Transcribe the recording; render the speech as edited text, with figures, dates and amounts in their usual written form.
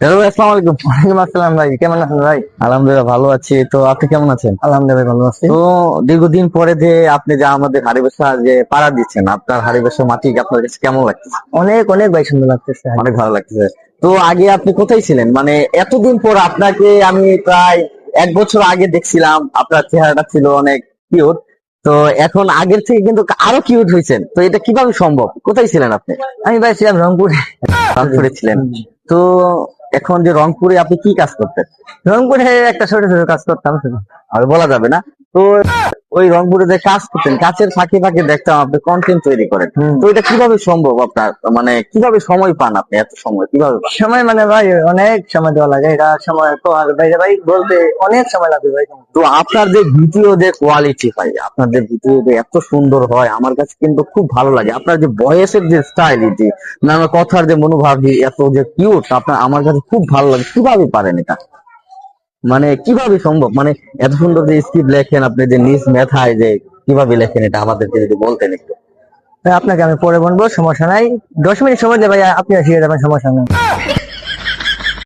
Hello ভাই, আসসালামু আলাইকুম। ওয়ালাইকুম আসসালাম ভাই, কেমন আছেন ভাই? আলহামদুলিল্লাহ ভালো আছি। তো আপনি কেমন আছেন? আলহামদুলিল্লাহ ভালো আছি। তো দীর্ঘদিন পরে যে আপনি যে আমাদের হাড়িবেশা যে পাড়া দিচ্ছেন, আপনার হাড়িবেশা মাটি আপনার কাছে কেমন লাগতেছে? অনেক অনেক ভাই সুন্দর লাগতেছে। অনেক ভালো লাগতেছে। তো আগে আপনি কোথায় ছিলেন? মানে এতদিন পর আপনাকে আমি প্রায় 1 বছর আগে দেখছিলাম, আপনার চেহারাটা ছিল অনেক কিউট। তো এখন আগের থেকে কিন্তু আরো কিউট হয়েছেন। তো এটা কিভাবে সম্ভব? কোথায় ছিলেন আপনি? আমি ভাই ছিলাম রংপুরে। রংপুরে ছিলেন। তো এখন যে রংপুরে আপনি কি কাজ করতেন? রংপুরে একটা ছোট ছোট কাজ করতাম শুধু। আর বলা যাবে না। তো ওই রংপুরে যে কাজ করতেন, কাজের ফাঁকে ফাঁকে দেখতাম আপনি কন্টেন্ট তৈরি করেন। তো এটা কিভাবে সম্ভব আপনার? মানে কিভাবে সময় পান আপনি? এত সময় কিভাবে পান? সময় মানে ভাই অনেক সময় দেওয়া লাগে, এটা সময় তো আর ভাই ভাই বলতে অনেক সময় লাগবে ভাই। তো আপনার যে ভিডিও যে কোয়ালিটি ভাই, আপনার যে ভিডিও যে এত সুন্দর হয়, আমার কাছে কিন্তু খুব ভালো লাগে। আপনার যে ভয়েসের যে স্টাইলিটি, না আমার কথার যে মনোভাবই এত যে কিউট, আপনার আমার কাছে খুব ভালো লাগে। কিভাবে পারেন এটা? মানে কিভাবে সম্ভব? মানে এত সুন্দর যে স্ক্রিপ্ট লেখেন আপনি, যে নিজ মেধায় যে কিভাবে লেখেন, এটা আমাদেরকে যদি বলতেন একটু। ভাই, আপনাকে আমি পরে বলবো, সমস্যা নাই। 10 মিনিট সময় দিয়ে ভাই আপনি শিখে যাবেন, সমস্যা নাই।